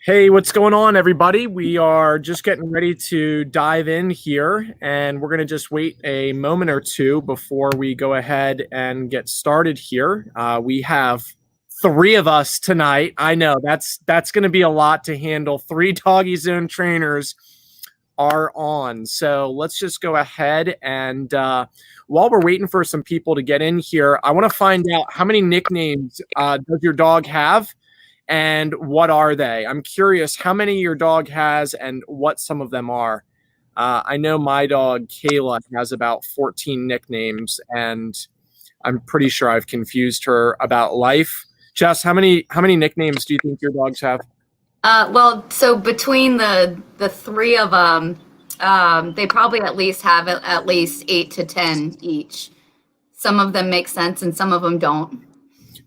Hey, what's going on, everybody? We are just getting ready to dive in here, and we're going to just wait a moment or two before we go ahead and get started here. We have three of us tonight. I know that's going to be a lot to handle. Three DogiZone trainers are on. So let's just go ahead and while we're waiting for some people to get in here, I want to find out how many nicknames does your dog have? And what are they? I'm curious how many your dog has and what some of them are. I know my dog, Kayla, has about 14 nicknames, and I'm pretty sure I've confused her about life. Jess, how many nicknames do you think your dogs have? So between the three of them, they probably at least have at least 8 to 10 each. Some of them make sense and some of them don't.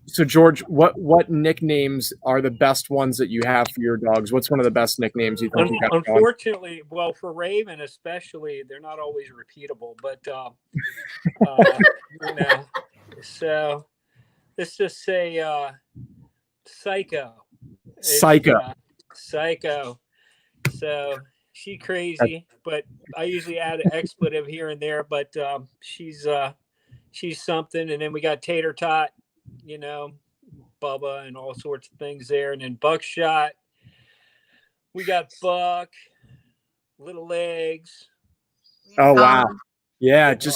So George, what nicknames are the best ones that you have for your dogs? What's one of the best nicknames you think you have? Unfortunately, well, for Raven especially, they're not always repeatable. But so let's just say Psycho. Psycho. So she's crazy, but I usually add an expletive here and there. But she's something. And then we got Tater Tot. Bubba and all sorts of things there. And then Buckshot. We got Buck, Little Legs. Oh, wow. Yeah, it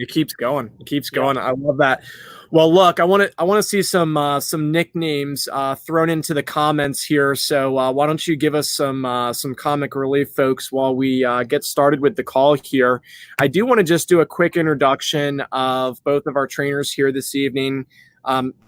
keeps going. It keeps going. Yeah. I love that. Well, look, I want to see some nicknames thrown into the comments here. So why don't you give us some comic relief, folks, while we get started with the call here. I do want to just do a quick introduction of both of our trainers here this evening.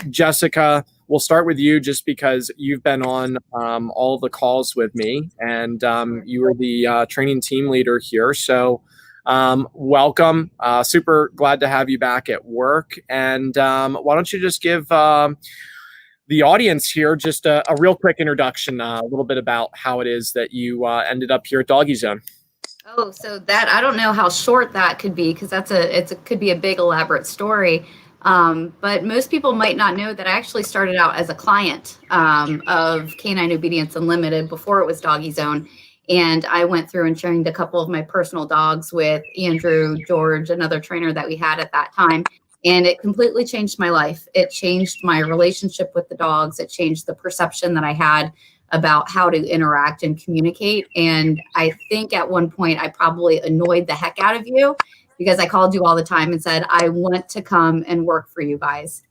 Jessica, we'll start with you just because you've been on all the calls with me, and you are the training team leader here. So welcome. Super glad to have you back at work. And why don't you just give the audience here just a real quick introduction, a little bit about how it is that you ended up here at DogiZone. Oh, so that I don't know how short that could be, because could be a big elaborate story. But most people might not know that I actually started out as a client of Canine Obedience Unlimited before it was DogiZone. And I went through and trained a couple of my personal dogs with Andrew, George, another trainer that we had at that time. And it completely changed my life. It changed my relationship with the dogs. It changed the perception that I had about how to interact and communicate. And I think at one point I probably annoyed the heck out of you, because I called you all the time and said, I want to come and work for you guys.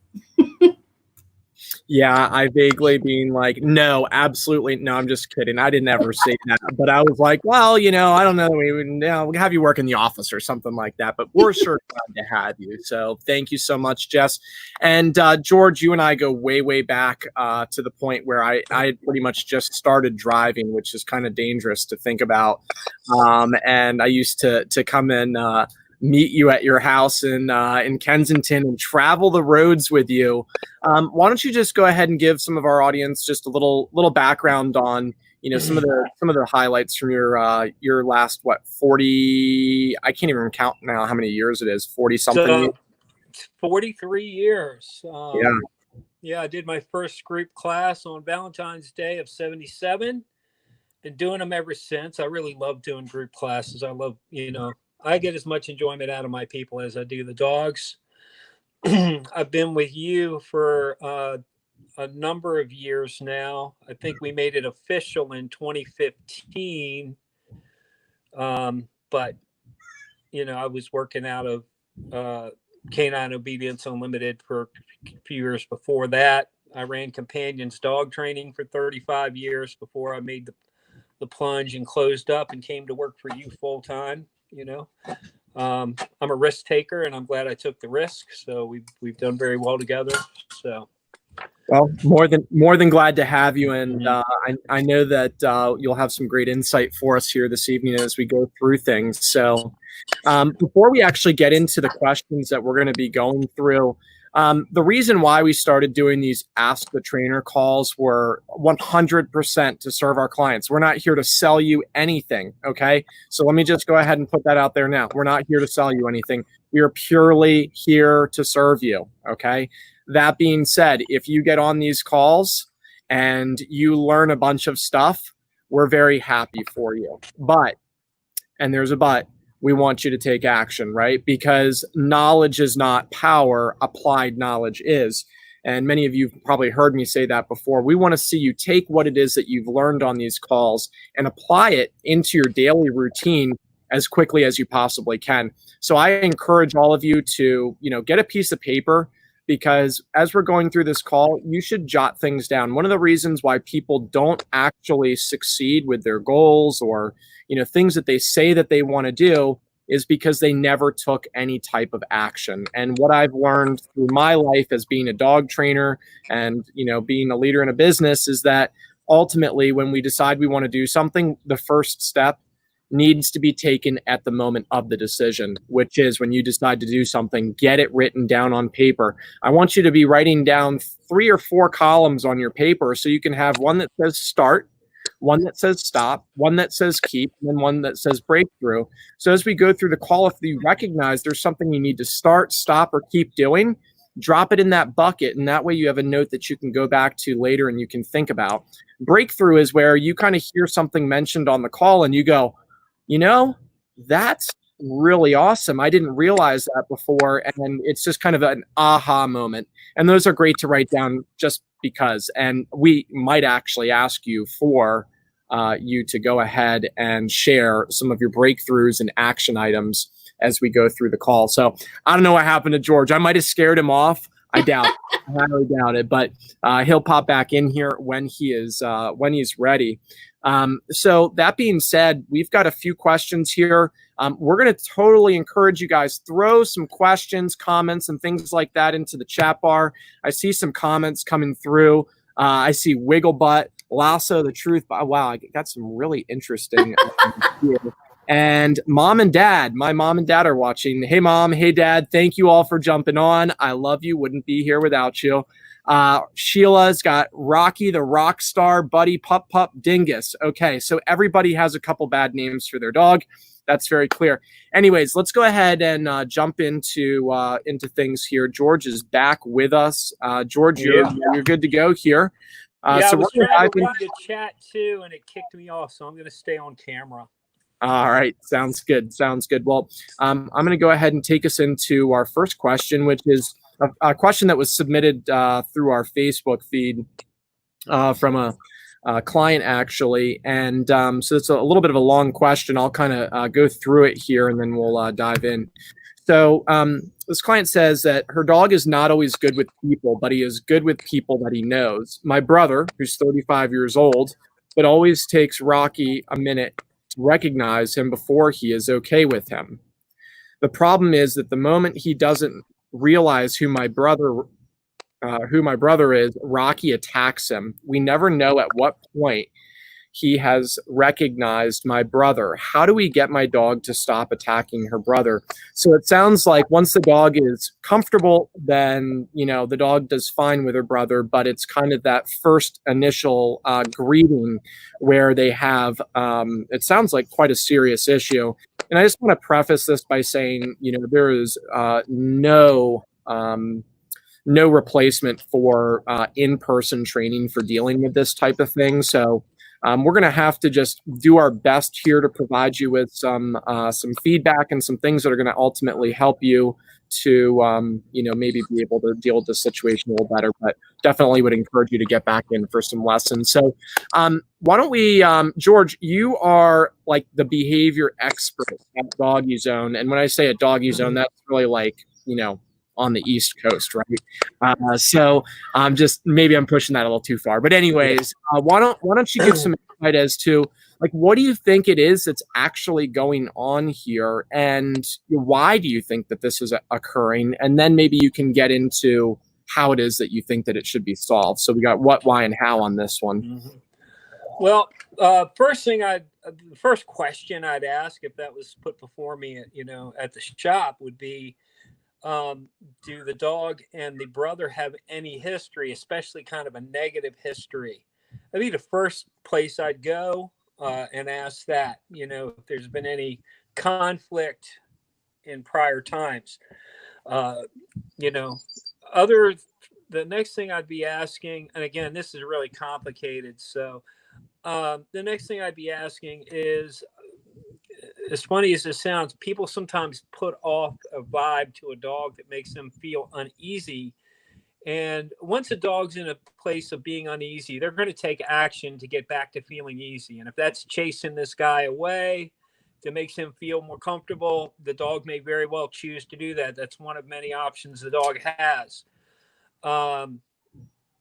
Yeah, I vaguely being like, no, absolutely. No, I'm just kidding. I didn't ever say that. But I was like, well, I don't know. We'll have you work in the office or something like that. But we're sure glad to have you. So thank you so much, Jess. And George, you and I go way, way back to the point where I had pretty much just started driving, which is kind of dangerous to think about. And I used to come in meet you at your house in Kensington and travel the roads with you. Why don't you just go ahead and give some of our audience just a little background on some of the highlights from your last 40? I can't even count now how many years it is. 40 something. 43 years. Yeah, I did my first group class on Valentine's Day of '77. Been doing them ever since. I really love doing group classes. I love I get as much enjoyment out of my people as I do the dogs. I've been with you for a number of years now. I think we made it official in 2015. But, I was working out of Canine Obedience Unlimited for a few years before that. I ran Companions dog training for 35 years before I made the plunge and closed up and came to work for you full time. I'm a risk taker, and I'm glad I took the risk. So we've done very well together. So, well, more than glad to have you, and I know that you'll have some great insight for us here this evening as we go through things. So, before we actually get into the questions that we're going to be going through, the reason why we started doing these Ask the Trainer calls were 100% to serve our clients. We're not here to sell you anything, okay? So let me just go ahead and put that out there now. We're not here to sell you anything. We are purely here to serve you, okay? That being said, if you get on these calls and you learn a bunch of stuff, we're very happy for you. But, and there's a but, we want you to take action, right? Because knowledge is not power, applied knowledge is. And many of you have probably heard me say that before. We want to see you take what it is that you've learned on these calls and apply it into your daily routine as quickly as you possibly can. So I encourage all of you to, get a piece of paper, because as we're going through this call, you should jot things down. One of the reasons why people don't actually succeed with their goals or, things that they say that they want to do is because they never took any type of action. And what I've learned through my life as being a dog trainer and, being a leader in a business is that ultimately when we decide we want to do something, the first step needs to be taken at the moment of the decision, which is when you decide to do something, get it written down on paper. I want you to be writing down 3 or 4 columns on your paper so you can have one that says start, one that says stop, one that says keep, and then one that says breakthrough. So as we go through the call, if you recognize there's something you need to start, stop, or keep doing, drop it in that bucket. And that way you have a note that you can go back to later and you can think about. Breakthrough is where you kind of hear something mentioned on the call and you go, that's really awesome. I didn't realize that before. And it's just kind of an aha moment. And those are great to write down just because. And we might actually ask you for you to go ahead and share some of your breakthroughs and action items as we go through the call. So I don't know what happened to George. I might have scared him off. I doubt it. I highly doubt it, but he'll pop back in here when he's ready. So that being said, we've got a few questions here. We're going to totally encourage you guys, throw some questions, comments, and things like that into the chat bar. I see some comments coming through. I see Wiggle Butt, Lasso the Truth. Wow, I got some really interesting here. And Mom and Dad, my mom and dad are watching. Hey, Mom. Hey, Dad. Thank you all for jumping on. I love you. Wouldn't be here without you. Sheila's got Rocky the Rock Star Buddy Pup Dingus. Okay, so everybody has a couple bad names for their dog. That's very clear. Anyways, let's go ahead and jump into things here. George is back with us. George, you're good to go here. So we're trying to read the chat too, and it kicked me off, so I'm going to stay on camera. All right, sounds good. Well, I'm going to go ahead and take us into our first question, which is a question that was submitted through our Facebook feed from a client, actually. And so it's a little bit of a long question. I'll kind of go through it here, and then we'll dive in. So this client says that her dog is not always good with people, but he is good with people that he knows. My brother, who's 35 years old, but always takes Rocky a minute to recognize him before he is okay with him. The problem is that the moment he doesn't realize who my brother is, Rocky attacks him. We never know at what point he has recognized my brother. How do we get my dog to stop attacking her brother? So it sounds like once the dog is comfortable, then, the dog does fine with her brother, but it's kind of that first initial greeting where they have, it sounds like quite a serious issue. And I just want to preface this by saying, there is no replacement for in-person training for dealing with this type of thing. So we're going to have to just do our best here to provide you with some feedback and some things that are going to ultimately help you to, maybe be able to deal with the situation a little better, but definitely would encourage you to get back in for some lessons. So why don't we, George, you are like the behavior expert at DogiZone. And when I say at DogiZone, that's really like, on the East Coast, right? So just maybe I'm pushing that a little too far. But anyways, why don't you give some insight as to like what do you think it is that's actually going on here, and why do you think that this is occurring? And then maybe you can get into how it is that you think that it should be solved. So we got what, why, and how on this one. Mm-hmm. Well, the first question I'd ask if that was put before me, at the shop would be, do the dog and the brother have any history, especially kind of a negative history? That'd be the first place I'd go and ask that, if there's been any conflict in prior times. Other the next thing I'd be asking, and again, this is really complicated. So the next thing I'd be asking is, as funny as this sounds, people sometimes put off a vibe to a dog that makes them feel uneasy. And once a dog's in a place of being uneasy, they're going to take action to get back to feeling easy. And if that's chasing this guy away that makes him feel more comfortable, the dog may very well choose to do that. That's one of many options the dog has.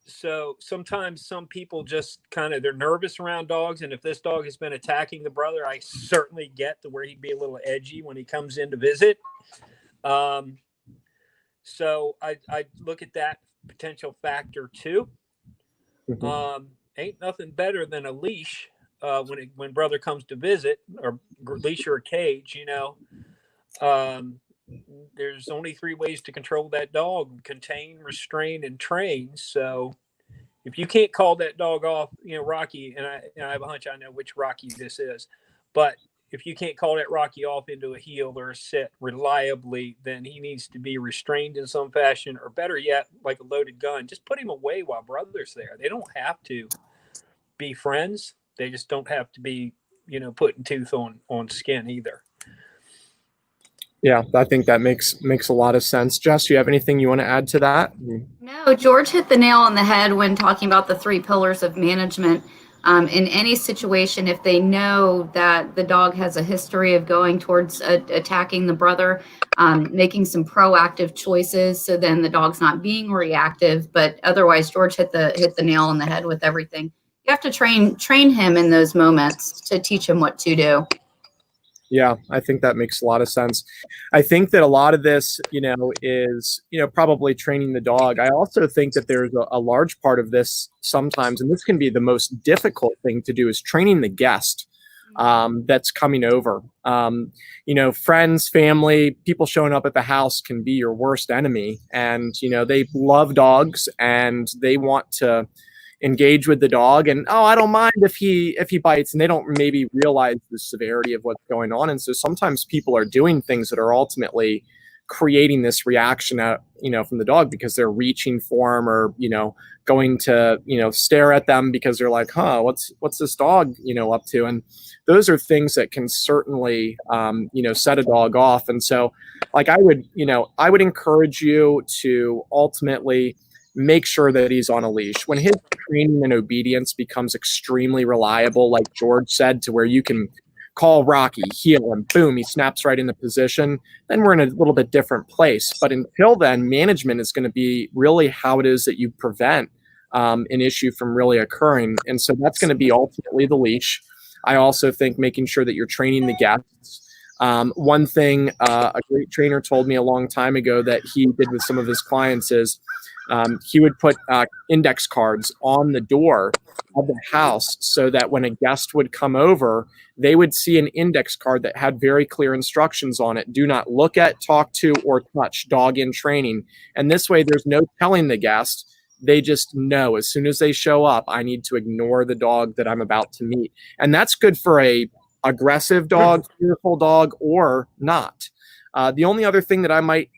So sometimes some people just kind of, they're nervous around dogs. And if this dog has been attacking the brother, I certainly get to where he'd be a little edgy when he comes in to visit. So I look at that potential factor too. Ain't nothing better than a leash when brother comes to visit, or leash or a cage, you know. There's only 3 ways to control that dog: contain, restrain, and train. So if you can't call that dog off, you know, Rocky, and I have a hunch I know which Rocky this is, but if you can't call that Rocky off into a heel or a sit reliably, then he needs to be restrained in some fashion, or better yet, like a loaded gun, just put him away while brother's there. They don't have to be friends. They just don't have to be, you know, putting tooth on skin either. Yeah, I think that makes a lot of sense. Jess, you have anything you want to add to that? No, George hit the nail on the head when talking about the 3 pillars of management. In any situation, if they know that the dog has a history of going towards attacking the brother, making some proactive choices, so then the dog's not being reactive. But otherwise, George hit the nail on the head with everything. You have to train him in those moments to teach him what to do. Yeah, I think that makes a lot of sense. I think that a lot of this, you know, is, you know, probably training the dog. I also think that there's a large part of this sometimes, and this can be the most difficult thing to do, is training the guest that's coming over. You know, friends, family, people showing up at the house can be your worst enemy. And, you know, they love dogs and they want to engage with the dog, and I don't mind if he bites, and they don't maybe realize the severity of what's going on. And so sometimes people are doing things that are ultimately creating this reaction out, you know, from the dog, because they're reaching for him, or, you know, going to, you know, stare at them because they're like, what's this dog, you know, up to? And those are things that can certainly, you know, set a dog off. And so, like, I would encourage you to ultimately make sure that he's on a leash. When his training and obedience becomes extremely reliable, like George said, to where you can call Rocky, heel, and boom, he snaps right into position, then we're in a little bit different place. But until then, management is going to be really how it is that you prevent an issue from really occurring. And so that's going to be ultimately the leash. I also think making sure that you're training the guests. One thing a great trainer told me a long time ago that he did with some of his clients is he would put index cards on the door of the house, so that when a guest would come over, they would see an index card that had very clear instructions on it. Do not look at, talk to, or touch dog in training. And this way, there's no telling the guest. They just know as soon as they show up, I need to ignore the dog that I'm about to meet. And that's good for a aggressive dog, fearful dog, or not. The only other thing that I might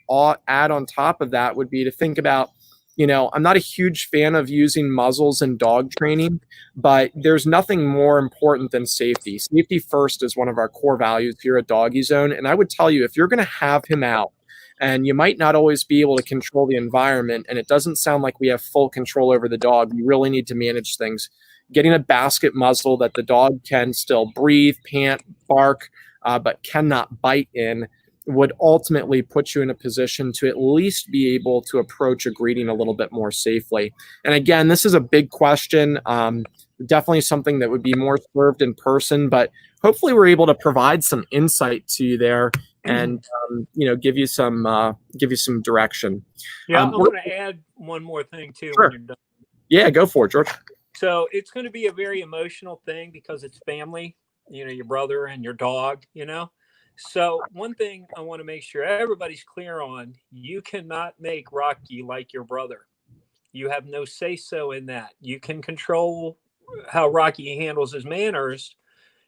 add on top of that would be to think about, you know, I'm not a huge fan of using muzzles in dog training, but there's nothing more important than safety. Safety first is one of our core values here at DogiZone. And I would tell you, if you're going to have him out, and you might not always be able to control the environment, and it doesn't sound like we have full control over the dog, you really need to manage things. Getting a basket muzzle that the dog can still breathe, pant, bark, but cannot bite in, would ultimately put you in a position to at least be able to approach a greeting a little bit more safely. And again, this is a big question. Definitely something that would be more served in person, but hopefully we're able to provide some insight to you there, and you know, give you some direction. Yeah, I'm going to add one more thing too. Sure. When you're done. Yeah, go for it, George. So it's going to be a very emotional thing because it's family, you know, your brother and your dog, you know. So one thing I want to make sure everybody's clear on: you cannot make Rocky like your brother. You have no say-so in that. You can control how Rocky handles his manners.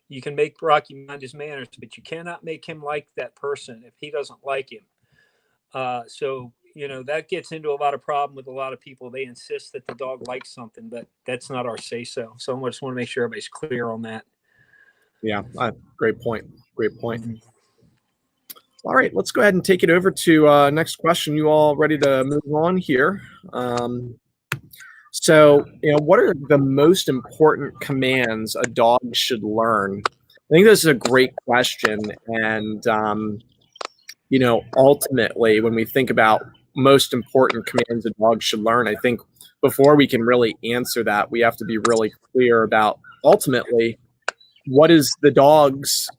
You can make Rocky mind his manners, but you cannot make him like that person if he doesn't like him. So that gets into a lot of problem with a lot of people. They insist that the dog likes something, but that's not our say so. So I just want to make sure everybody's clear on that. Yeah, great point. Great point. All right, let's go ahead and take it over to next question. You all ready to move on here? So, what are the most important commands a dog should learn? I think this is a great question. And, ultimately, when we think about most important commands a dog should learn, I think before we can really answer that, we have to be really clear about ultimately what is the dog's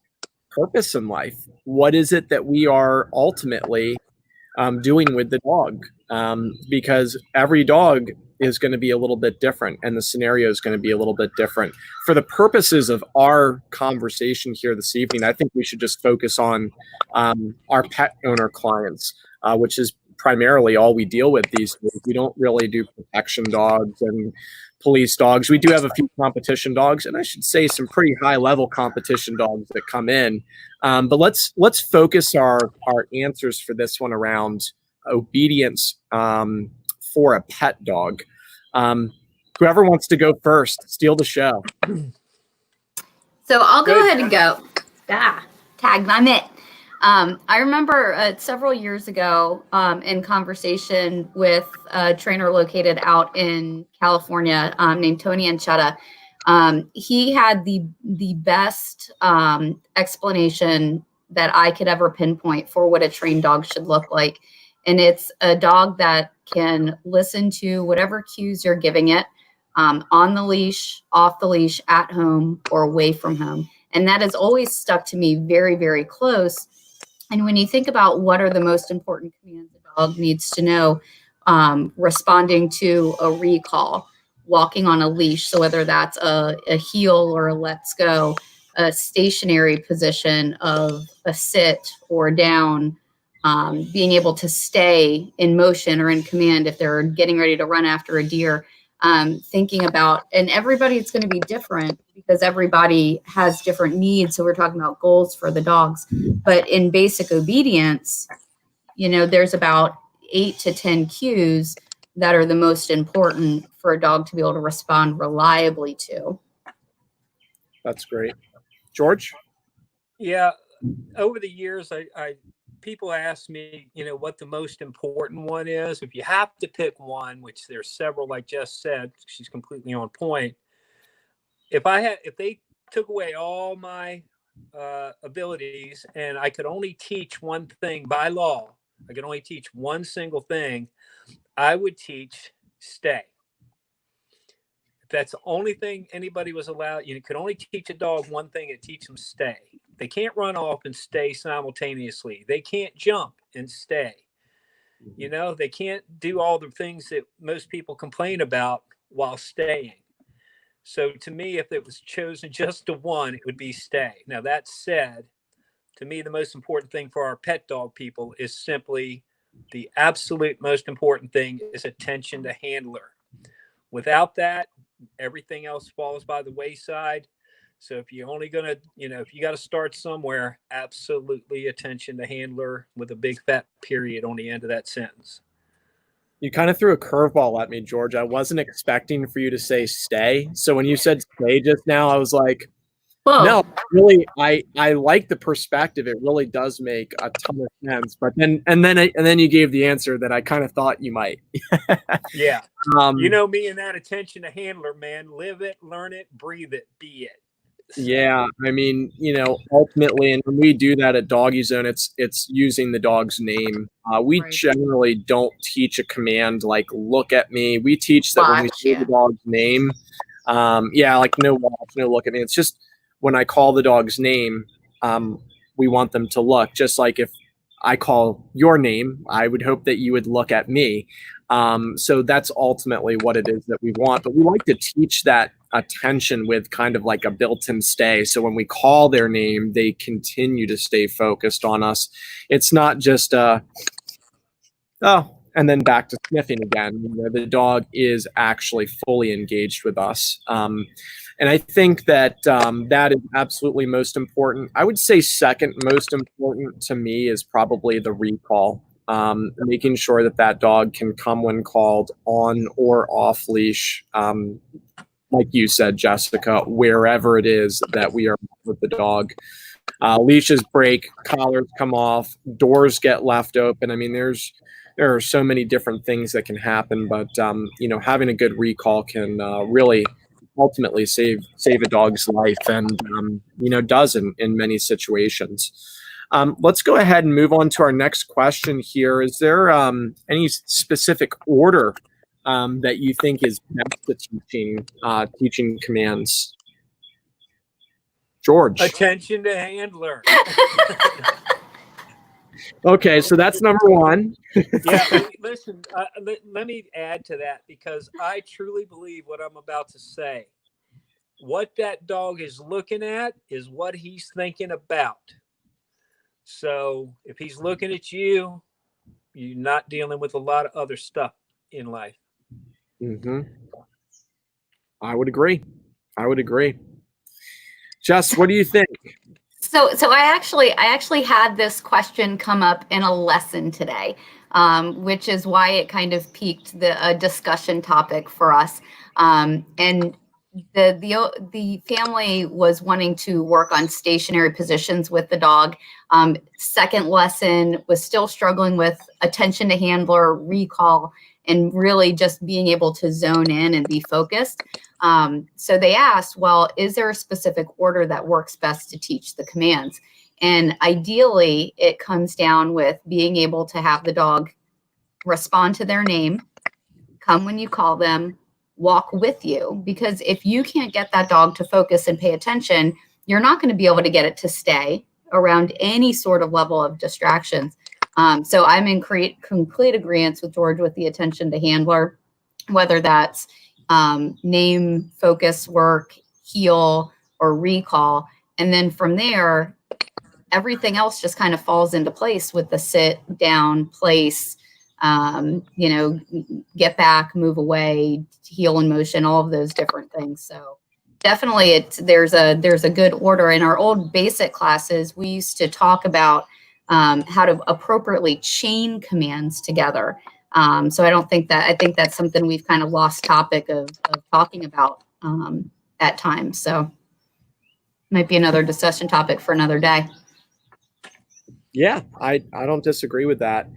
purpose in life? What is it that we are ultimately doing with the dog? Because every dog is going to be a little bit different, and the scenario is going to be a little bit different. For the purposes of our conversation here this evening, I think we should just focus on our pet owner clients, which is primarily all we deal with these days. We don't really do protection dogs and police dogs. We do have a few competition dogs, and I should say some pretty high level competition dogs that come in. But let's focus our answers for this one around obedience for a pet dog. Whoever wants to go first, steal the show. So I'll go ahead and go. Tag my mitt. I remember several years ago in conversation with a trainer located out in California named Tony Anchetta. He had the best explanation that I could ever pinpoint for what a trained dog should look like. And it's a dog that can listen to whatever cues you're giving it on the leash, off the leash, at home, or away from home. And that has always stuck to me very, very close. And when you think about what are the most important commands a dog needs to know, responding to a recall, walking on a leash, so whether that's a heel or a let's go, a stationary position of a sit or down, being able to stay in motion or in command if they're getting ready to run after a deer, thinking about, and everybody, it's going to be different because everybody has different needs. So we're talking about goals for the dogs, but in basic obedience, there's about 8 to 10 cues that are the most important for a dog to be able to respond reliably to. That's great. George? Yeah. Over the years, people ask me, what the most important one is. If you have to pick one, which there's several, like Jess said, she's completely on point. If they took away all my abilities and I could only teach one thing by law, I could only teach one single thing, I would teach stay. If that's the only thing anybody was allowed, you could only teach a dog one thing and teach them stay. They can't run off and stay simultaneously. They can't jump and stay. They can't do all the things that most people complain about while staying. So to me, if it was chosen just to one, it would be stay. Now, that said, to me, the most important thing for our pet dog people is simply the absolute most important thing is attention to handler. Without that, everything else falls by the wayside. So if you're only going to, if you got to start somewhere, absolutely attention to handler with a big fat period on the end of that sentence. You kind of threw a curveball at me, George. I wasn't expecting for you to say stay. So when you said stay just now, I was like, whoa. No, really, I like the perspective. It really does make a ton of sense. But then you gave the answer that I kind of thought you might. Yeah. Me and that attention to handler, man, live it, learn it, breathe it, be it. So. Yeah, I mean, ultimately, and when we do that at DogiZone, it's using the dog's name. We generally don't teach a command like "look at me." We teach that when we say the dog's name, like no watch, no look at me. It's just when I call the dog's name, we want them to look. Just like if I call your name, I would hope that you would look at me. So that's ultimately what it is that we want. But we like to teach that attention with kind of like a built-in stay. So when we call their name, they continue to stay focused on us. It's not just and then back to sniffing again. The dog is actually fully engaged with us. And I think that that is absolutely most important. I would say second most important to me is probably the recall. making sure that that dog can come when called on or off leash. Like you said, Jessica, wherever it is that we are with the dog. Leashes break, collars come off, doors get left open. I mean, there are so many different things that can happen, but having a good recall can really ultimately save a dog's life, and does in many situations. Let's go ahead and move on to our next question here. Is there any specific order that you think is best to teaching commands? George. Attention to handler. Okay, so that's number one. Yeah, listen, let me add to that, because I truly believe what I'm about to say. What that dog is looking at is what he's thinking about. So if he's looking at you, you're not dealing with a lot of other stuff in life. Mm-hmm. I would agree. Jess, what do you think? So I actually had this question come up in a lesson today, which is why it kind of piqued the discussion topic for us. And the family was wanting to work on stationary positions with the dog. Second lesson was still struggling with attention to handler, recall, and really just being able to zone in and be focused. So they asked, well, is there a specific order that works best to teach the commands? And ideally, it comes down with being able to have the dog respond to their name, come when you call them, walk with you. Because if you can't get that dog to focus and pay attention, you're not going to be able to get it to stay around any sort of level of distractions. So I'm in complete agreement with George with the attention to handler, whether that's name, focus, work, heel, or recall. And then from there, everything else just kind of falls into place with the sit, down, place, get back, move away, heel in motion, all of those different things. So definitely there's a good order. In our old basic classes, we used to talk about how to appropriately chain commands together. So I think that's something we've kind of lost topic of talking about at times. So might be another discussion topic for another day. Yeah, I don't disagree with that.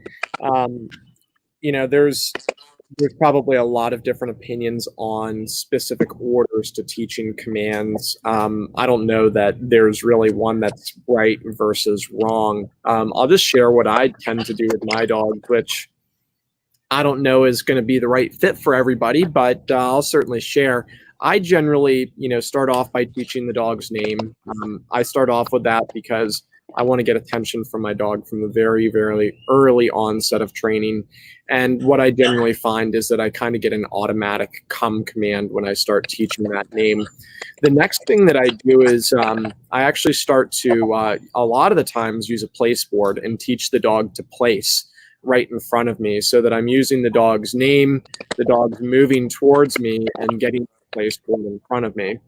There's probably a lot of different opinions on specific orders to teaching commands. I don't know that there's really one that's right versus wrong. I'll just share what I tend to do with my dog, which I don't know is going to be the right fit for everybody, but I'll certainly share. I generally, start off by teaching the dog's name. I start off with that because I want to get attention from my dog from the very, very early onset of training. And what I generally find is that I kind of get an automatic come command when I start teaching that name. The next thing that I do is I actually start to, a lot of the times, use a place board and teach the dog to place right in front of me, so that I'm using the dog's name, the dog's moving towards me, and getting the place board in front of me.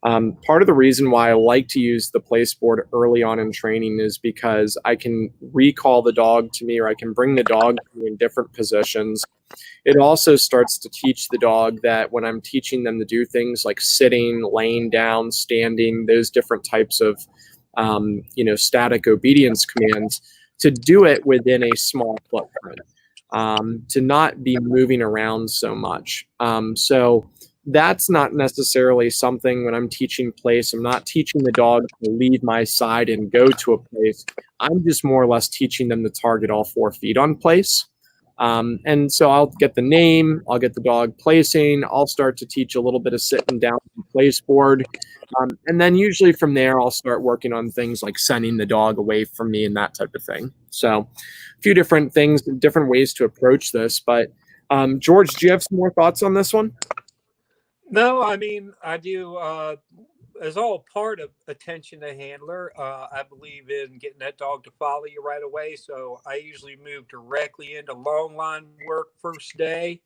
Part of the reason why I like to use the place board early on in training is because I can recall the dog to me, or I can bring the dog to me in different positions. It also starts to teach the dog that when I'm teaching them to do things like sitting, laying down, standing, those different types of static obedience commands, to do it within a small footprint, to not be moving around so much. So that's not necessarily something when I'm teaching place. I'm not teaching the dog to leave my side and go to a place. I'm just more or less teaching them to target all 4 feet on place. And so I'll get the name, I'll get the dog placing, I'll start to teach a little bit of sitting down on the place board. And then usually from there, I'll start working on things like sending the dog away from me and that type of thing. So a few different things, different ways to approach this. But George, do you have some more thoughts on this one? No, I mean, I do. As all part of attention to handler, I believe in getting that dog to follow you right away. So I usually move directly into long line work first day,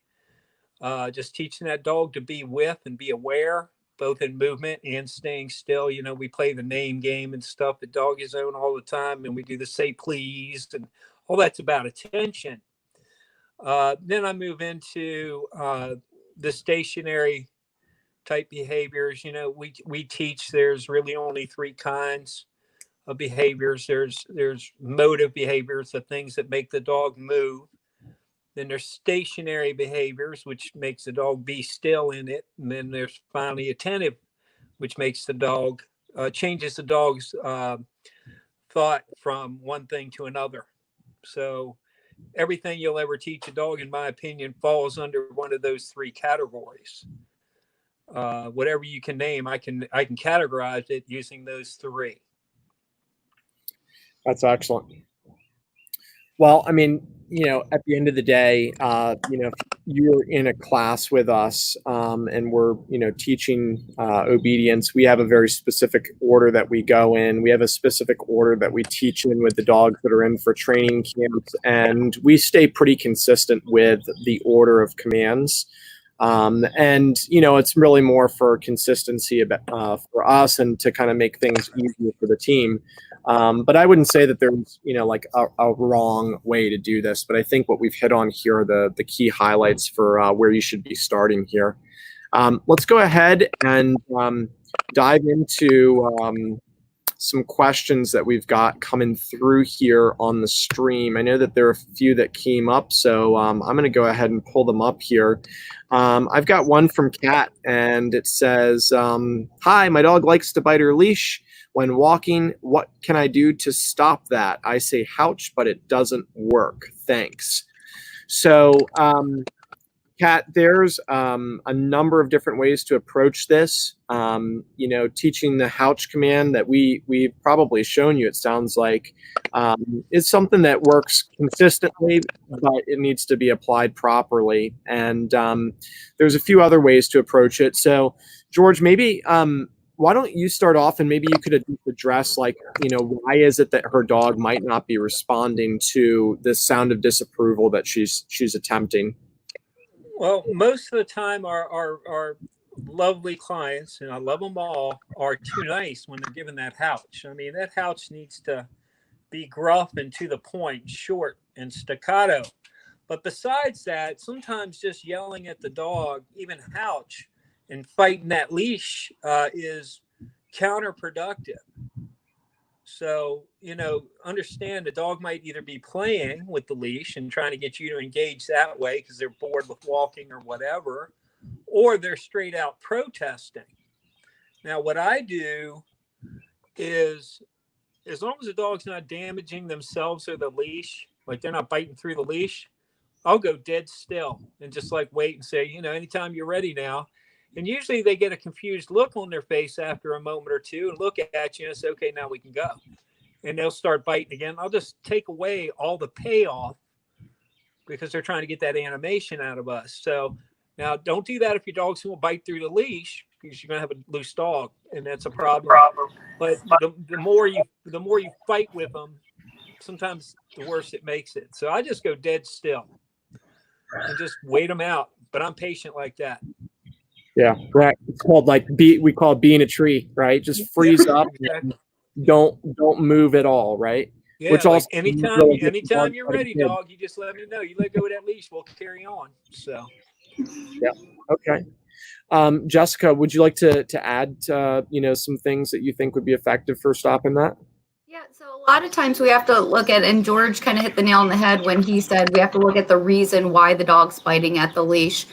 just teaching that dog to be with and be aware, both in movement and staying still. We play the name game and stuff at DogiZone all the time, and we do the say please and all that's about attention. Then I move into the stationary type behaviors. You know, we teach there's really only 3 kinds of behaviors. There's motive behaviors, the things that make the dog move. Then there's stationary behaviors, which makes the dog be still in it. And then there's finally attentive, which makes the dog, changes the dog's thought from one thing to another. So everything you'll ever teach a dog, in my opinion, falls under one of those 3 categories. Whatever you can name, I can categorize it using those 3. That's excellent. Well, I mean, you know, at the end of the day, you know, if you're in a class with us and we're, you know, teaching obedience, we have a very specific order that we go in. We have a specific order that we teach in with the dogs that are in for training camps, and we stay pretty consistent with the order of commands. And, you know, it's really more for consistency for us and to kind of make things easier for the team. But I wouldn't say that there's, you know, like a wrong way to do this. But I think what we've hit on here are the key highlights for where you should be starting here. Let's go ahead and dive into some questions that we've got coming through here on the stream. I know that there are a few that came up, so I'm going to go ahead and pull them up here. I've got one from Kat, and it says, hi, my dog likes to bite her leash when walking. What can I do to stop that? I say ouch, but it doesn't work. Thanks. So, Kat, there's a number of different ways to approach this. You know, teaching the ouch command that we've probably shown you, it sounds like, is something that works consistently, but it needs to be applied properly. And there's a few other ways to approach it. So, George, maybe why don't you start off, and maybe you could address, like, you know, why is it that her dog might not be responding to the sound of disapproval that she's attempting? Well, most of the time, our lovely clients, and I love them all, are too nice when they're given that ouch. I mean, that ouch needs to be gruff and to the point, short and staccato. But besides that, sometimes just yelling at the dog, even ouch, and fighting that leash is counterproductive. So, you know, understand the dog might either be playing with the leash and trying to get you to engage that way because they're bored with walking or whatever, or they're straight out protesting. Now, what I do is, as long as the dog's not damaging themselves or the leash, like they're not biting through the leash, I'll go dead still and just like wait and say, you know, anytime you're ready now. And usually they get a confused look on their face after a moment or two and look at you and say, okay, now we can go. And they'll start biting again. I'll just take away all the payoff because they're trying to get that animation out of us. So now don't do that if your dog's going to bite through the leash, because you're going to have a loose dog, and that's a problem. But the more you fight with them, sometimes the worse it makes it. So I just go dead still and just wait them out. But I'm patient like that. Yeah, right. It's called we call it being a tree, right? Just freeze up, exactly. Don't move at all, right? Yeah, which like also anytime you're ready, dog, you just let me know. You let go of that leash, we'll carry on. So yeah, okay. Jessica, would you like to add you know, some things that you think would be effective for stopping that? Yeah, so a lot of times we have to look at, and George kind of hit the nail on the head when he said we have to look at the reason why the dog's biting at the leash.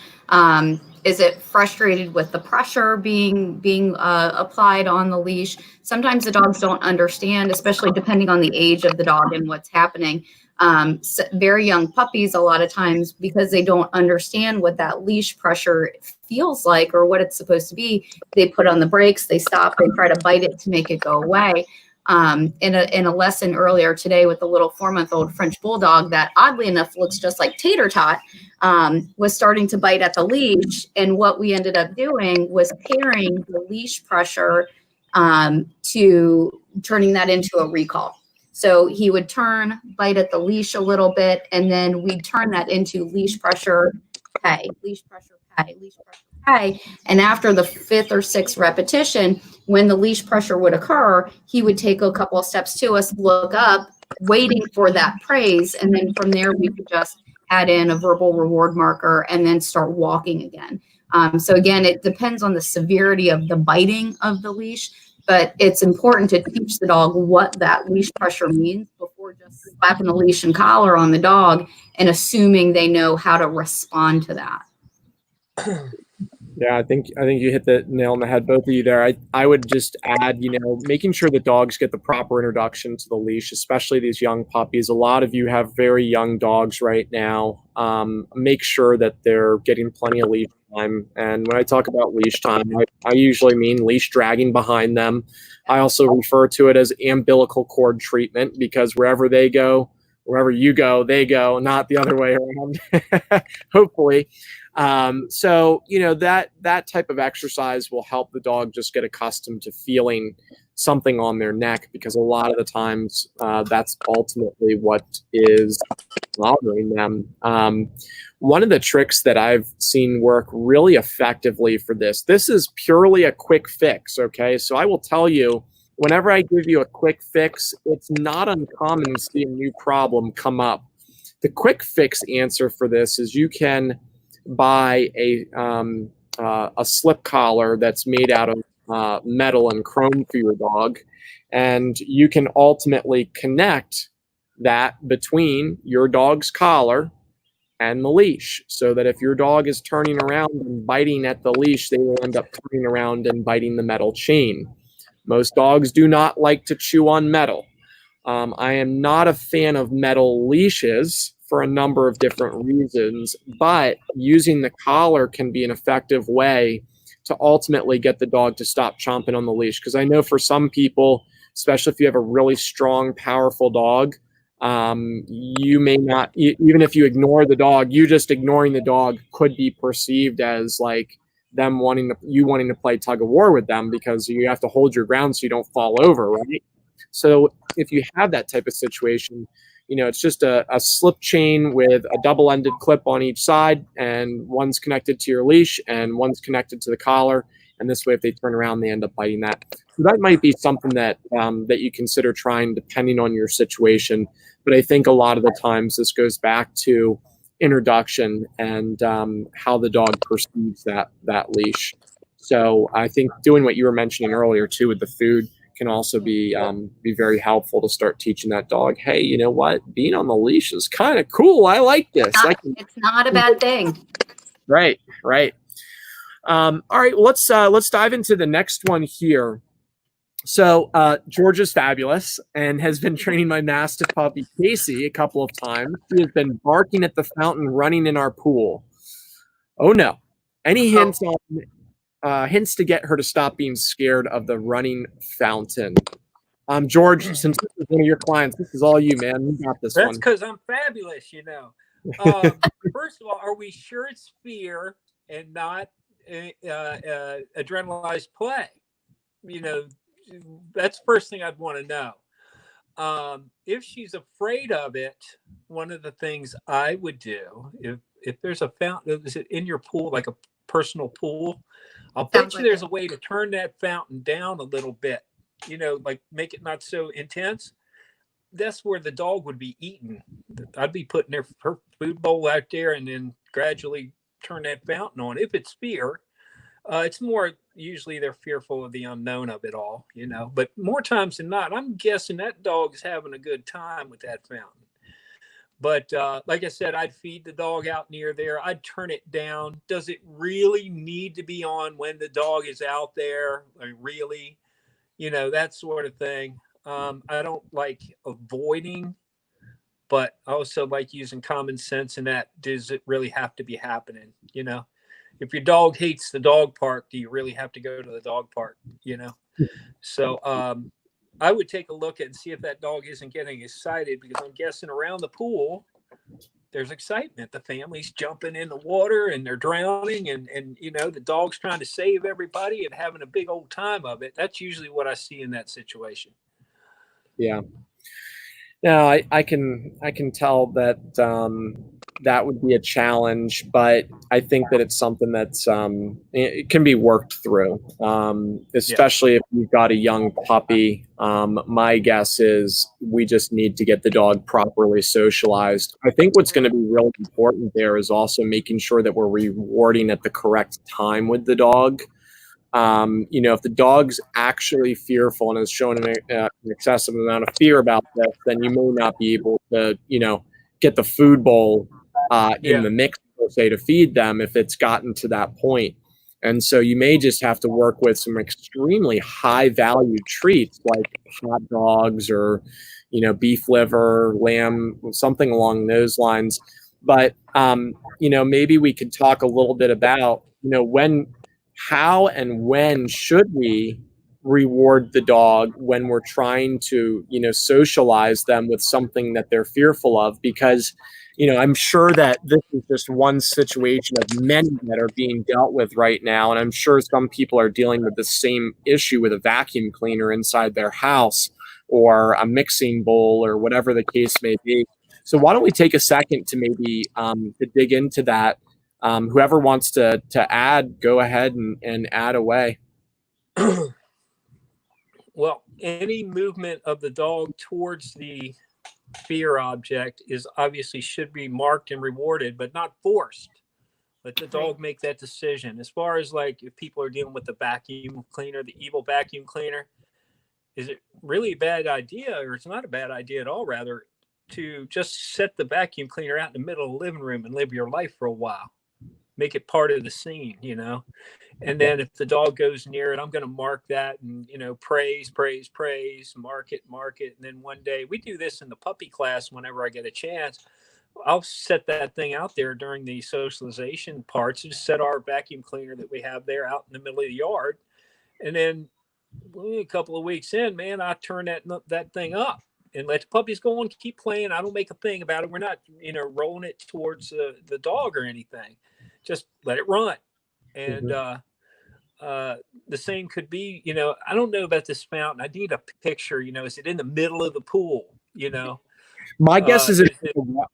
Is it frustrated with the pressure being applied on the leash? Sometimes the dogs don't understand, especially depending on the age of the dog and what's happening. Very young puppies, a lot of times, because they don't understand what that leash pressure feels like or what it's supposed to be, they put on the brakes, they stop, they try to bite it to make it go away. In a lesson earlier today with a little 4-month-old French bulldog that oddly enough looks just like Tater Tot, was starting to bite at the leash. And what we ended up doing was pairing the leash pressure to turning that into a recall. So he would turn, bite at the leash a little bit, and then we'd turn that into leash pressure, pay, leash pressure, pay, leash pressure, pay. And after the 5th or 6th repetition, when the leash pressure would occur, he would take a couple of steps to us, look up, waiting for that praise. And then from there, we could just add in a verbal reward marker and then start walking again. So again, it depends on the severity of the biting of the leash, but it's important to teach the dog what that leash pressure means before just slapping the leash and collar on the dog and assuming they know how to respond to that. Yeah, I think you hit the nail on the head, both of you there. I would just add, making sure the dogs get the proper introduction to the leash, especially these young puppies. A lot of you have very young dogs right now. Make sure that they're getting plenty of leash time. And when I talk about leash time, I usually mean leash dragging behind them. I also refer to it as umbilical cord treatment, because wherever they go, wherever you go, they go, not the other way around, hopefully. So, that type of exercise will help the dog just get accustomed to feeling something on their neck, because a lot of the times that's ultimately what is bothering them. One of the tricks that I've seen work really effectively for this is purely a quick fix. Okay. So I will tell you, whenever I give you a quick fix, it's not uncommon to see a new problem come up. The quick fix answer for this is you can buy a slip collar that's made out of metal and chrome for your dog, and you can ultimately connect that between your dog's collar and the leash, so that if your dog is turning around and biting at the leash, they will end up turning around and biting the metal chain. Most dogs do not like to chew on metal. I am not a fan of metal leashes for a number of different reasons, but using the collar can be an effective way to ultimately get the dog to stop chomping on the leash. Because I know for some people, especially if you have a really strong, powerful dog, you may not, even if you ignore the dog, you just ignoring the dog could be perceived as like them wanting to play tug of war with them, because you have to hold your ground so you don't fall over, right? So if you have that type of situation, it's just a slip chain with a double-ended clip on each side, and one's connected to your leash and one's connected to the collar. And this way, if they turn around, they end up biting that. So that might be something that that you consider trying, depending on your situation. But I think a lot of the times this goes back to introduction and how the dog perceives that leash. So I think doing what you were mentioning earlier too with the food can also be very helpful to start teaching that dog, hey, you know what? Being on the leash is kind of cool. I like this. It's not a bad thing. Right. All right, let's dive into the next one here. So George is fabulous and has been training my Mastiff puppy Casey a couple of times. He has been barking at the fountain running in our pool. Oh no! Any hints to get her to stop being scared of the running fountain? George, since this is one of your clients, this is all you, man. You got this one. That's because I'm fabulous, First of all, are we sure it's fear and not adrenalized play? That's the first thing I'd want to know. If she's afraid of it, one of the things I would do, if there's a fountain, is it in your pool, like a personal pool? I'll bet you there's a way to turn that fountain down a little bit, like make it not so intense. That's where the dog would be eating. I'd be putting her food bowl out there and then gradually turn that fountain on. If it's fear, it's more usually they're fearful of the unknown of it all, but more times than not, I'm guessing that dog is having a good time with that fountain. But like I said, I'd feed the dog out near there. I'd turn it down. Does it really need to be on when the dog is out there? Like, really? That sort of thing. I don't like avoiding, but I also like using common sense in that. Does it really have to be happening? If your dog hates the dog park, do you really have to go to the dog park? So I would take a look at and see if that dog isn't getting excited, because I'm guessing around the pool, there's excitement. The family's jumping in the water and they're drowning and the dog's trying to save everybody and having a big old time of it. That's usually what I see in that situation. Yeah. Now, I can tell that that would be a challenge, but I think that it's something that's it can be worked through, especially if you've got a young puppy. My guess is we just need to get the dog properly socialized. I think what's going to be really important there is also making sure that we're rewarding at the correct time with the dog. If the dog's actually fearful and is showing an excessive amount of fear about this, then you may not be able to, get the food bowl in the mix, per se, to feed them if it's gotten to that point. And so you may just have to work with some extremely high value treats like hot dogs or, beef liver, lamb, something along those lines. But, maybe we could talk a little bit about, how and when should we reward the dog when we're trying to, socialize them with something that they're fearful of? Because, I'm sure that this is just one situation of many that are being dealt with right now. And I'm sure some people are dealing with the same issue with a vacuum cleaner inside their house or a mixing bowl or whatever the case may be. So why don't we take a second to maybe to dig into that? Whoever wants to add, go ahead and add away. Well, any movement of the dog towards the fear object is obviously should be marked and rewarded, but not forced. Let the dog make that decision. As far as like if people are dealing with the vacuum cleaner, the evil vacuum cleaner, is it really a bad idea, or it's not a bad idea at all, rather, to just set the vacuum cleaner out in the middle of the living room and live your life for a while? Make it part of the scene, and then if the dog goes near it, I'm going to mark that and, praise, mark it. And then one day we do this in the puppy class. Whenever I get a chance, I'll set that thing out there during the socialization parts. Just set our vacuum cleaner that we have there out in the middle of the yard. And then a couple of weeks in, man, I turn that thing up and let the puppies go on, keep playing. I don't make a thing about it. We're not, rolling it towards the dog or anything. Just let it run. And the same could be, I don't know about this fountain. I need a picture, is it in the middle of the pool, My guess is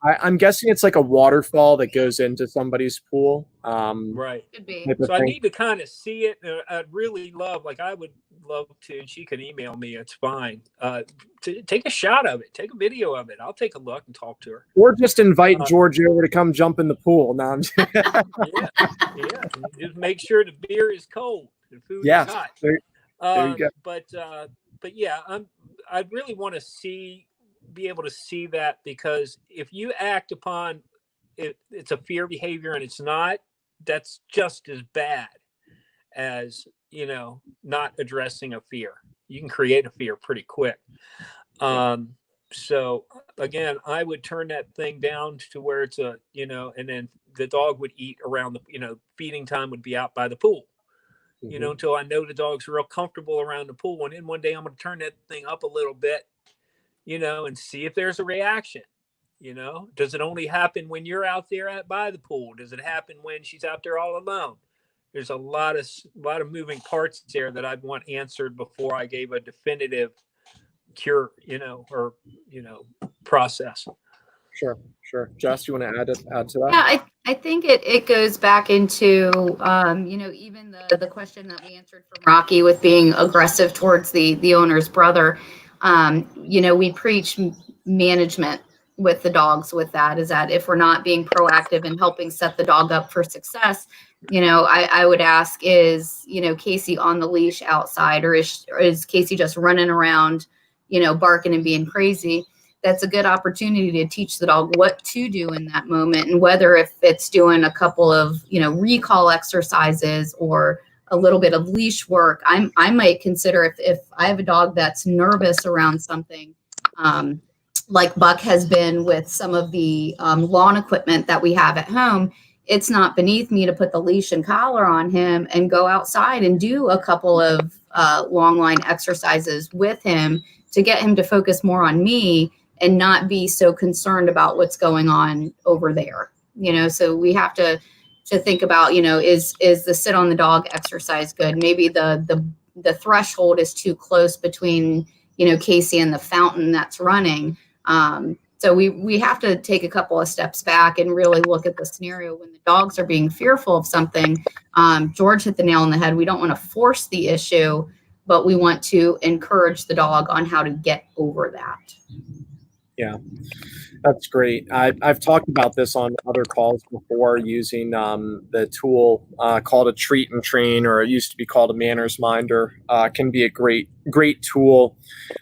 I'm guessing it's like a waterfall that goes into somebody's pool. Right. Could be. So I need to kind of see it. I'd really love, I would love to, and she could email me. It's fine. To take a shot of it, take a video of it. I'll take a look and talk to her. Or just invite George over to come jump in the pool. Now yeah. Just make sure the beer is cold. The food is hot. There you go. But yeah, I'd really want to be able to see that, because if you act upon it, it's a fear behavior and it's not, that's just as bad as, not addressing a fear. You can create a fear pretty quick. So again, I would turn that thing down to where it's and then the dog would eat around the, feeding time would be out by the pool, until I know the dog's real comfortable around the pool. And then one day I'm going to turn that thing up a little bit, and see if there's a reaction. Does it only happen when you're out there by the pool? Does it happen when she's out there all alone? There's a lot of moving parts there that I'd want answered before I gave a definitive cure, or process. Sure. Jess, you want to add to that? Yeah, I think it goes back into, even the question that we answered from Rocky with being aggressive towards the owner's brother. We preach management with the dogs with that, is that if we're not being proactive and helping set the dog up for success, I would ask, is, Casey on the leash outside, or is Casey just running around, barking and being crazy? That's a good opportunity to teach the dog what to do in that moment, and whether if it's doing a couple of, recall exercises or a little bit of leash work. I might consider if I have a dog that's nervous around something, like Buck has been with some of the lawn equipment that we have at home, it's not beneath me to put the leash and collar on him and go outside and do a couple of long line exercises with him to get him to focus more on me and not be so concerned about what's going on over there. So we have to think about, is the sit on the dog exercise good? Maybe the threshold is too close between, Casey and the fountain that's running. So we have to take a couple of steps back and really look at the scenario when the dogs are being fearful of something. George hit the nail on the head. We don't want to force the issue, but we want to encourage the dog on how to get over that. Yeah, that's great. I've talked about this on other calls before using the tool called a treat and train, or it used to be called a manners minder. Can be a great tool.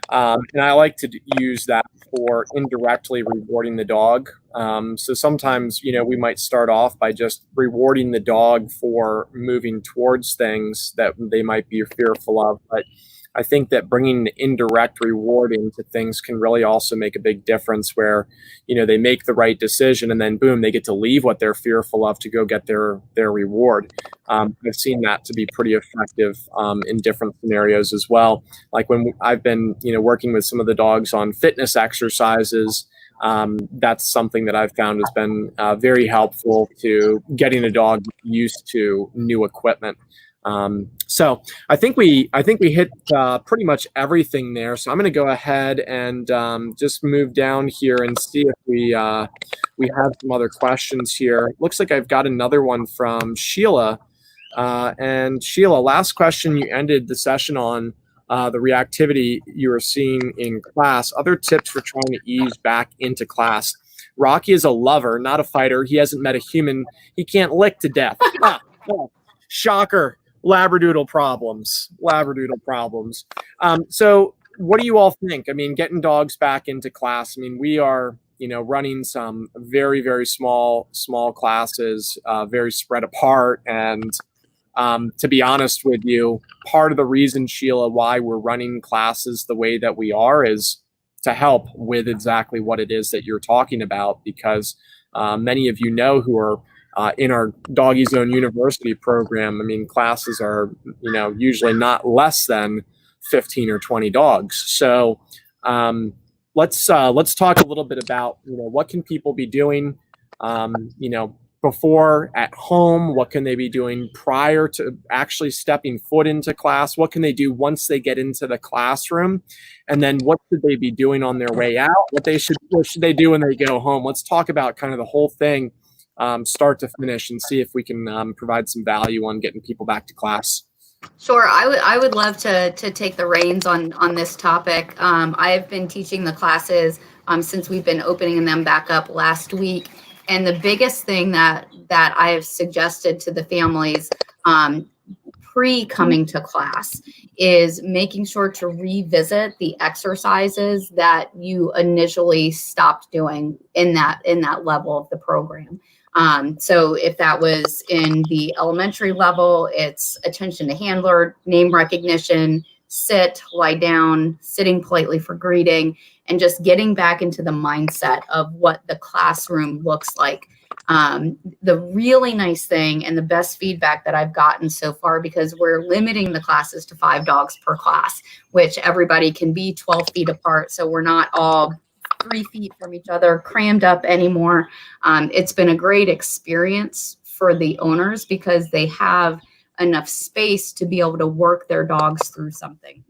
And I like to use that for indirectly rewarding the dog. So sometimes, we might start off by just rewarding the dog for moving towards things that they might be fearful of. But I think that bringing the indirect reward into things can really also make a big difference where, they make the right decision and then boom, they get to leave what they're fearful of to go get their reward. I've seen that to be pretty effective in different scenarios as well. Like when I've been, working with some of the dogs on fitness exercises, that's something that I've found has been very helpful to getting a dog used to new equipment. So I think we hit pretty much everything there. So I'm going to go ahead and just move down here and see if we have some other questions here. Looks like I've got another one from Sheila. And Sheila, last question you ended the session on the reactivity you were seeing in class. Other tips for trying to ease back into class. Rocky is a lover, not a fighter. He hasn't met a human. He can't lick to death. Shocker. Labradoodle problems. So what do you all think? I mean, getting dogs back into class. I mean, we are, running some very, very small classes, very spread apart. And to be honest with you, part of the reason, Sheila, why we're running classes the way that we are is to help with exactly what it is that you're talking about, because many of you know who are in our DogiZone University program. I mean, classes are, usually not less than 15 or 20 dogs. So let's talk a little bit about, what can people be doing, before at home? What can they be doing prior to actually stepping foot into class? What can they do once they get into the classroom? And then what should they be doing on their way out? What should they do when they go home? Let's talk about kind of the whole thing, start to finish, and see if we can provide some value on getting people back to class. Sure. I would love to take the reins on this topic. I've been teaching the classes since we've been opening them back up last week. And the biggest thing that I have suggested to the families pre-coming to class is making sure to revisit the exercises that you initially stopped doing in that level of the program. So if that was in the elementary level, it's attention to handler, name recognition, sit, lie down, sitting politely for greeting, and just getting back into the mindset of what the classroom looks like. The really nice thing and the best feedback that I've gotten so far, because we're limiting the classes to 5 dogs per class, which everybody can be 12 feet apart. So we're not all 3 feet from each other, crammed up anymore. It's been a great experience for the owners because they have enough space to be able to work their dogs through something.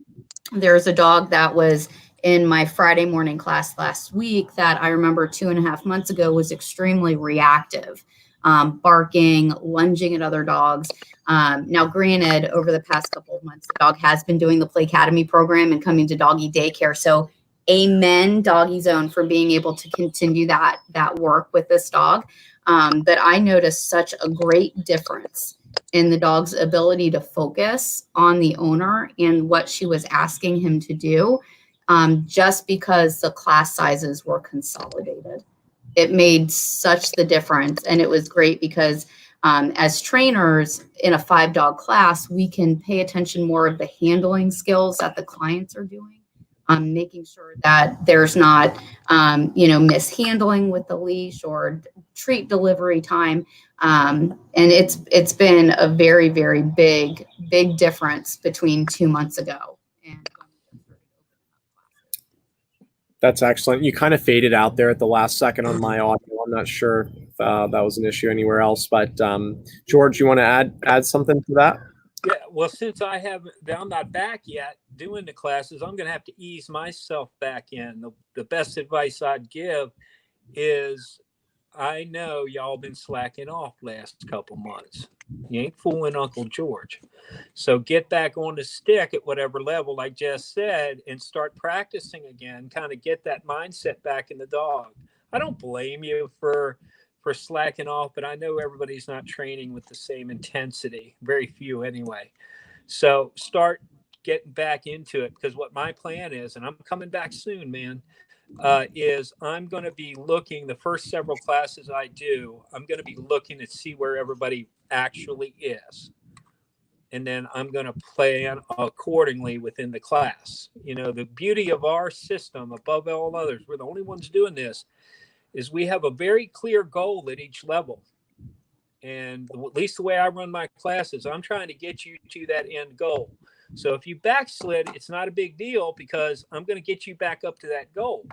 There's a dog that was in my Friday morning class last week that I remember 2.5 months ago was extremely reactive, barking, lunging at other dogs. Now, granted, over the past couple of months, the dog has been doing the Play Academy program and coming to doggy daycare. So amen, DogiZone, for being able to continue that work with this dog. But I noticed such a great difference in the dog's ability to focus on the owner and what she was asking him to do, just because the class sizes were consolidated. It made such the difference. And it was great because as trainers in a 5-dog class, we can pay attention more of the handling skills that the clients are doing. Making sure that there's not, mishandling with the leash or treat delivery time. And it's been a very, very big difference between 2 months ago. And That's excellent. You kind of faded out there at the last second on my audio. I'm not sure if that was an issue anywhere else, but George, you want to add something to that? Yeah, well, since I'm not back yet doing the classes, I'm going to have to ease myself back in. The best advice I'd give is, I know y'all been slacking off last couple months. You ain't fooling Uncle George. So get back on the stick at whatever level, like Jess said, and start practicing again. Kind of get that mindset back in the dog. I don't blame you for slacking off, but I know everybody's not training with the same intensity. Very few anyway. So start getting back into it, because what my plan is, and I'm coming back soon, man, is I'm going to be looking, the first several classes I do, I'm going to be looking to see where everybody actually is. And then I'm going to plan accordingly within the class. You know, the beauty of our system above all others, we're the only ones doing this, is we have a very clear goal at each level. And at least the way I run my classes, I'm trying to get you to that end goal. So if you backslid, it's not a big deal, because I'm going to get you back up to that goal.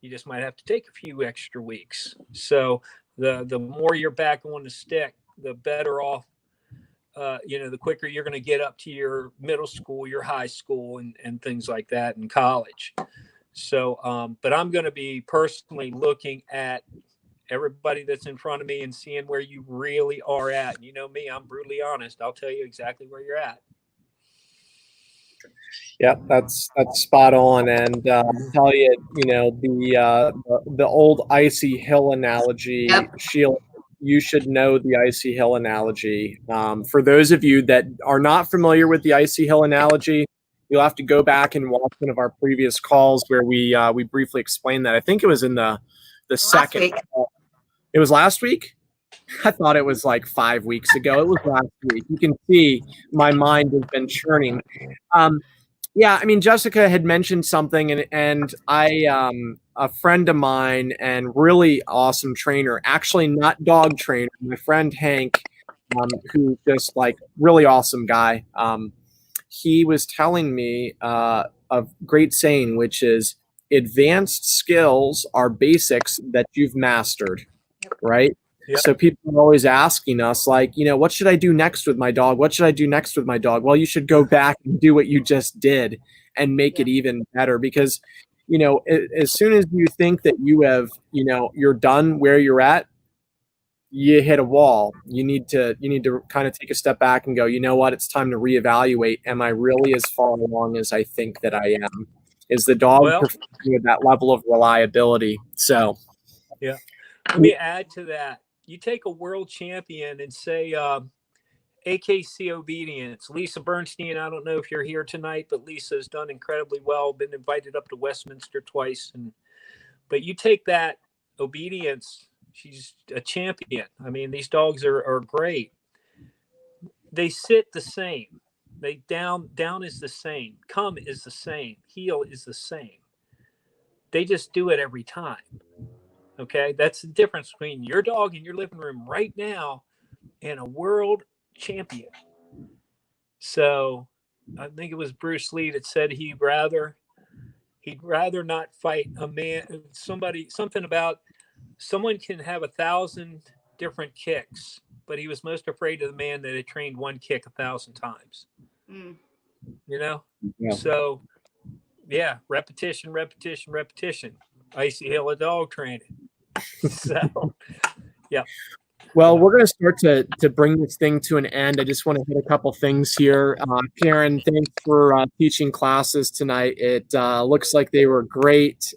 You just might have to take a few extra weeks. So the more you're back on the stick, the better off, the quicker you're going to get up to your middle school, your high school, and things like that, in college. So, but I'm going to be personally looking at everybody that's in front of me and seeing where you really are at. And you know me, I'm brutally honest. I'll tell you exactly where you're at. Yeah, that's spot on. And I'll tell you, the old icy hill analogy, Yep. Sheila, you should know the icy hill analogy. For those of you that are not familiar with the icy hill analogy, you'll have to go back and watch one of our previous calls where we briefly explained that. I think it was in the second. It was last week? I thought it was like 5 weeks ago. It was last week. You can see my mind has been churning. Yeah, I mean, Jessica had mentioned something, and I, a friend of mine and really awesome trainer, actually not dog trainer, my friend Hank, who just like really awesome guy. He was telling me a great saying, which is, advanced skills are basics that you've mastered, right? Yep. So people are always asking us, like, what should I do next with my dog? What should I do next with my dog? Well, you should go back and do what you just did and make it even better, because, as soon as you think that you have, you're done where you're at, you hit a wall. You need to kind of take a step back and go, you know what? It's time to reevaluate. Am I really as far along as I think that I am? Is the dog performing at that level of reliability? So, yeah. Let me add to that. You take a world champion and say, AKC obedience, Lisa Bernstein. I don't know if you're here tonight, but Lisa's done incredibly well, been invited up to Westminster twice. But you take that obedience, she's a champion. I mean, these dogs are great. They sit the same. They down is the same. Come is the same. Heel is the same. They just do it every time. Okay, that's the difference between your dog in your living room right now and a world champion. So I think it was Bruce Lee that said he'd rather not fight a man, something about someone can have 1,000 different kicks, but he was most afraid of the man that had trained one kick 1,000 times. Yeah. So yeah, repetition. Icy hill of dog training. So, yeah. Well, we're going to start to bring this thing to an end. I just want to hit a couple things here. Karen, thanks for teaching classes tonight. It looks like they were great.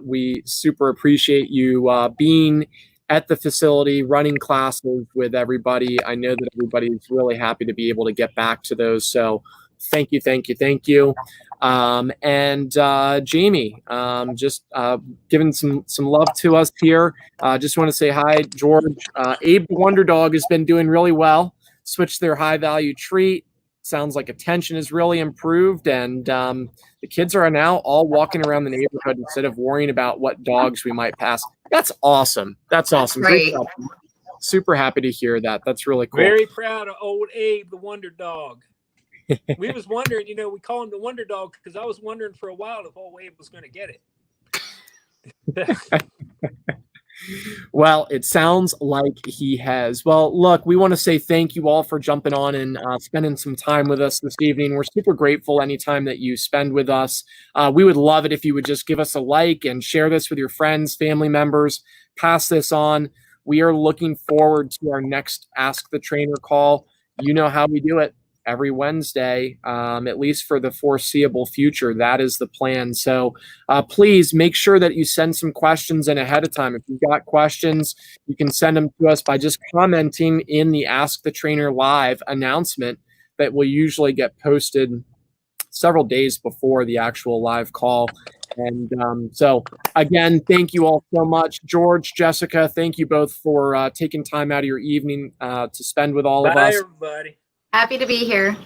We super appreciate you being at the facility, running classes with everybody. I know that everybody's really happy to be able to get back to those. So thank you. And Jamie, just giving some love to us here. Just want to say hi, George. Abe the Wonder Dog has been doing really well. Switched their high value treat. Sounds like attention has really improved, and the kids are now all walking around the neighborhood instead of worrying about what dogs we might pass. That's awesome. That's awesome. Great. Super happy to hear that. That's really cool. Very proud of old Abe the Wonder Dog. We was wondering, we call him the Wonder Dog because I was wondering for a while if old Abe was going to get it. Well, it sounds like he has. Well, look, we want to say thank you all for jumping on and spending some time with us this evening. We're super grateful anytime that you spend with us. We would love it if you would just give us a like and share this with your friends, family members, pass this on. We are looking forward to our next Ask the Trainer call. You know how we do it. Every Wednesday, at least for the foreseeable future. That is the plan. So please make sure that you send some questions in ahead of time. If you've got questions, you can send them to us by just commenting in the Ask the Trainer Live announcement that will usually get posted several days before the actual live call. And so, again, thank you all so much. George, Jessica, thank you both for taking time out of your evening to spend with all of Bye, us. everybody. Happy to be here.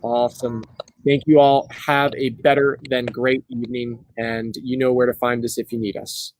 Awesome. Thank you all. Have a better than great evening, and you know where to find us if you need us.